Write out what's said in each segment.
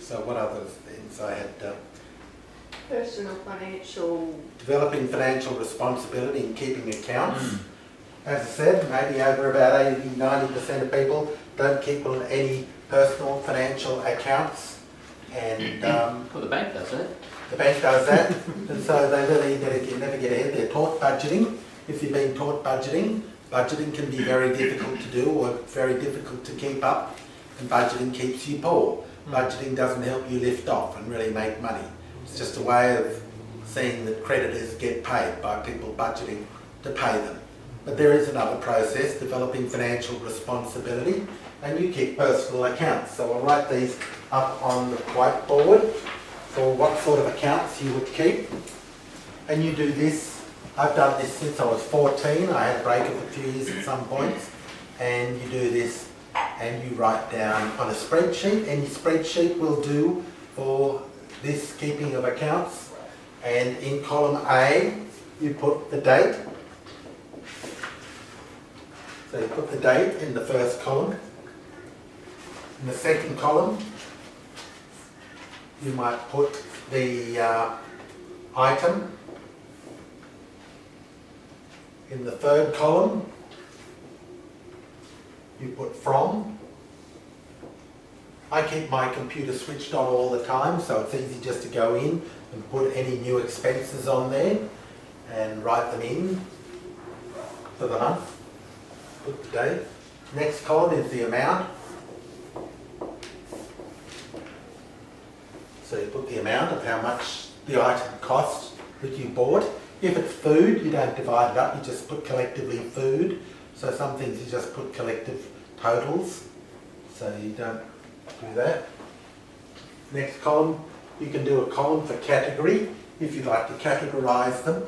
So what other things I had? Personal financial. Developing financial responsibility and keeping accounts. As I said, maybe over about 80–90% of people don't keep on any personal financial accounts, and Well, the bank does that. the bank does that, and so they really never get ahead. They're taught budgeting. If you've been taught budgeting, budgeting can be very difficult to do or very difficult to keep up, and budgeting keeps you poor. Budgeting doesn't help you lift off and really make money. It's just a way of seeing that creditors get paid by people budgeting to pay them. But there is another process, developing financial responsibility, and you keep personal accounts. So I'll write these up on the whiteboard for what sort of accounts you would keep. And you do this. I've done this since I was 14. I had a break of a few years at some points. And you do this and you write down on a spreadsheet. Any spreadsheet will do for this keeping of accounts. And in column A, you put the date. So you put the date in the first column. In the second column, you might put the item. In the third column, you put from. I keep my computer switched on all the time, so it's easy just to go in and put any new expenses on there and write them in for the month. Put the date. Next column is the amount. So you put the amount of how much the item cost that you bought. If it's food, you don't divide it up, you just put collectively food. So some things you just put collective totals. So you don't do that. Next column, you can do a column for category if you'd like to categorise them.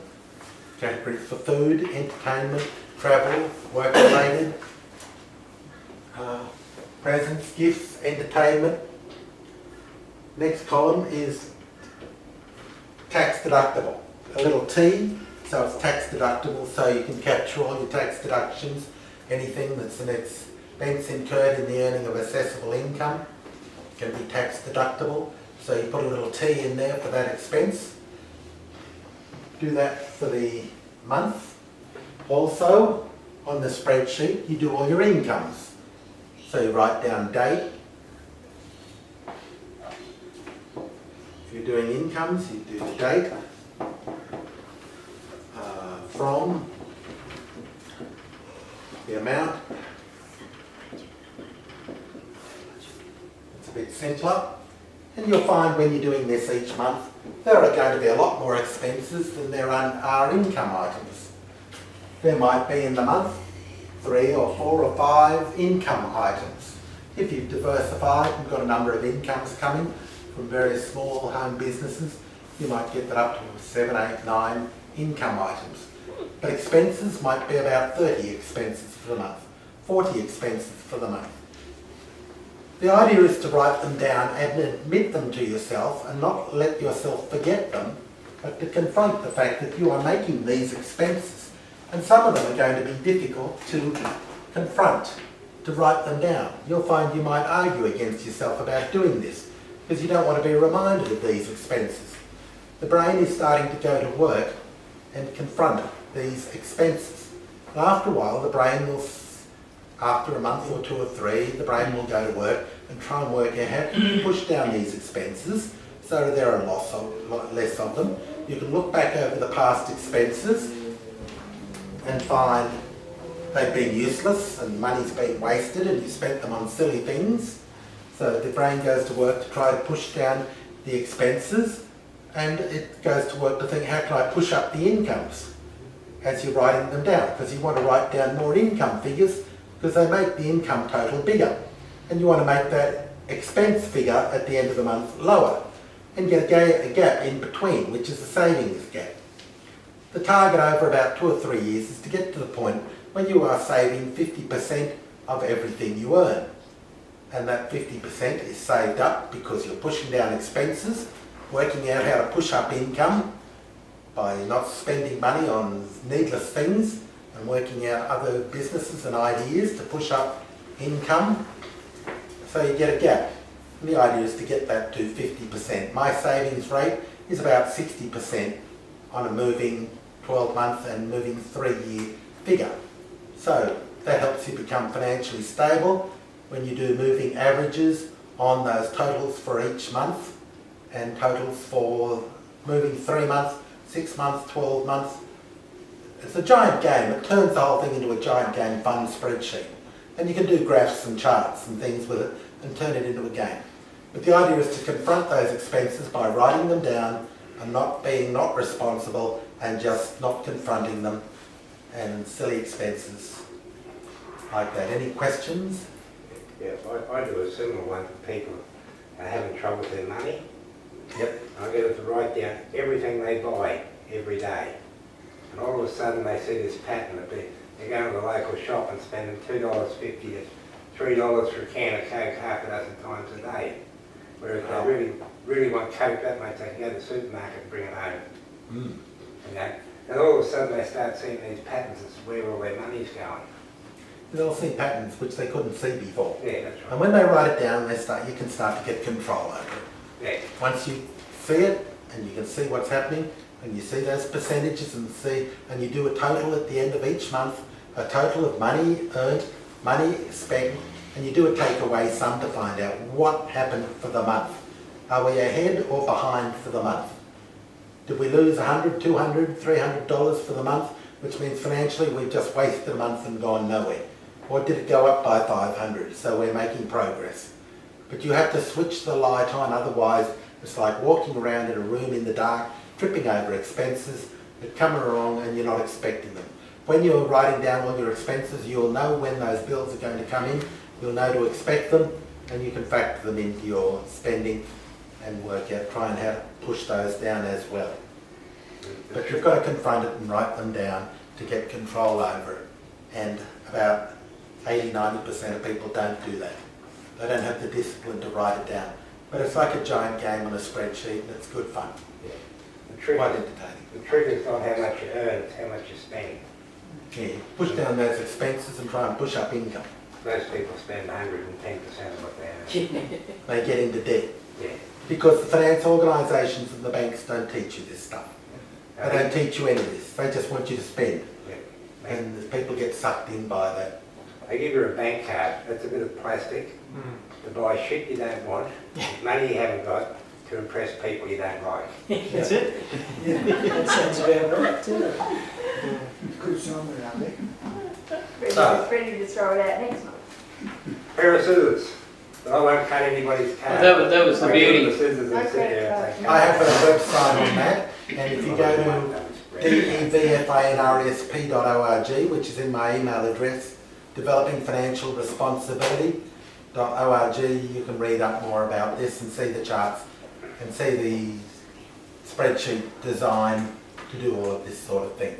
Categories for food, entertainment, travel, work-related, presents, gifts, entertainment. Next column is tax deductible. A little T, so it's tax deductible, so you can capture all your tax deductions, anything that's an expense incurred in the earning of assessable income can be tax deductible. So you put a little T in there for that expense. Do that for the month. Also, on the spreadsheet, you do all your incomes. So you write down date. If you're doing incomes, you do the date. From, the amount. It's a bit simpler. And you'll find when you're doing this each month, there are going to be a lot more expenses than there are income items. There might be in the month 3 or 4 or 5 income items. If you've diversified and got a number of incomes coming from various small home businesses, you might get that up to 7, 8, 9 income items. But expenses might be about 30 expenses for the month, 40 expenses for the month. The idea is to write them down and admit them to yourself and not let yourself forget them, but to confront the fact that you are making these expenses. And some of them are going to be difficult to confront, to write them down. You'll find you might argue against yourself about doing this because you don't want to be reminded of these expenses. The brain is starting to go to work and confront these expenses. And after a while, the brain will, after a month or 2 or 3, the brain will go to work and try and work out how to push down these expenses so that there are less of them. You can look back over the past expenses and find they've been useless and money's been wasted and you spent them on silly things. So the brain goes to work to try to push down the expenses, and it goes to work to think, how can I push up the incomes as you're writing them down? Because you want to write down more income figures because they make the income total bigger. And you want to make that expense figure at the end of the month lower and get a gap in between, which is a savings gap. The target over about 2 or 3 years is to get to the point when you are saving 50% of everything you earn. And that 50% is saved up because you're pushing down expenses, working out how to push up income by not spending money on needless things and working out other businesses and ideas to push up income. So you get a gap. And the idea is to get that to 50%. My savings rate is about 60% on a moving 12-month and moving 3-year figure. So that helps you become financially stable when you do moving averages on those totals for each month and totals for moving 3 months, 6 months, 12 months. It's a giant game. It turns the whole thing into a giant game fund spreadsheet. And you can do graphs and charts and things with it and turn it into a game. But the idea is to confront those expenses by writing them down and not being not responsible and just not confronting them and silly expenses like that. Any questions? Yes, I do a similar one for people that are having trouble with their money. Yep. I get them to write down everything they buy every day. And all of a sudden they see this pattern of they're going to the local shop and spending $2.50 to $3 for a can of Coke half a dozen times a day. Whereas they really want Coke that much, they can go to the supermarket and bring it home. Mm. And all of a sudden they start seeing these patterns as to where all their money's going. They'll see patterns which they couldn't see before. Yeah, that's right. And when they write it down, you can start to get control over it. Yeah. Once you see it and you can see what's happening and you see those percentages and you do a total at the end of each month, a total of money earned, money spent, and you do a takeaway sum to find out what happened for the month. Are we ahead or behind for the month? Did we lose $100, $200, $300 for the month, which means financially we've just wasted a month and gone nowhere? Or did it go up by 500? So we're making progress. But you have to switch the light on, otherwise it's like walking around in a room in the dark, tripping over expenses that come along and you're not expecting them. When you're writing down all your expenses, you'll know when those bills are going to come in, you'll know to expect them, and you can factor them into your spending and work out, try and how to push those down as well. But you've got to confront it and write them down to get control over it. And about 80–90% of people don't do that. They don't have the discipline to write it down. But it's like a giant game on a spreadsheet and it's good fun. Yeah. The trick, Quite entertaining. the trick is not how much you earn, it's how much you spend. Yeah, push down those expenses and try and push up income. Most people spend 110% of what they earn. They get into debt. Yeah. Because the finance organisations and the banks don't teach you this stuff. They don't teach you any of this. They just want you to spend. Yeah. And people get sucked in by that. They give you a bank card, that's a bit of plastic, to buy shit you don't want, money you haven't got, to impress people you don't like. That's it. Yeah, that sounds about right, doesn't it? Good summary, I think. Ready to throw it out next month. Pair of scissors, but I won't cut anybody's card. Well, that was the I give them beauty. the scissors and sit there and say, I have a website on that, and if you go to devfinrsp.org, which is in my email address, developing financial responsibility.org, you can read up more about this and see the charts and see the spreadsheet design to do all of this sort of thing.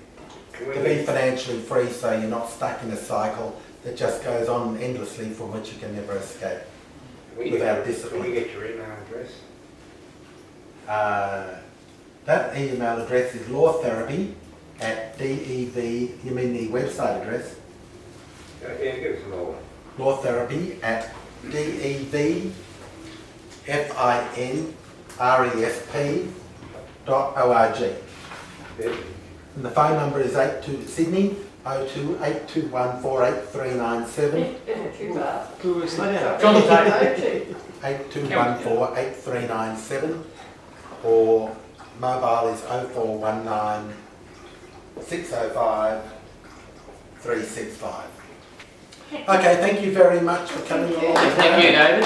To be financially free so you're not stuck in a cycle that just goes on endlessly from which you can never escape without discipline. Can we get your email address? That email address is lawtherapy@DEV, you mean the website address? Yeah, give us a little. lawtherapy@DEVFINRESP.org. Yeah. And the phone number is Sydney 0282148397, Too fast. Slow down. Oh, 82148397, or mobile is 0419 605 365. Okay, thank you very much for coming along. Thank you, David.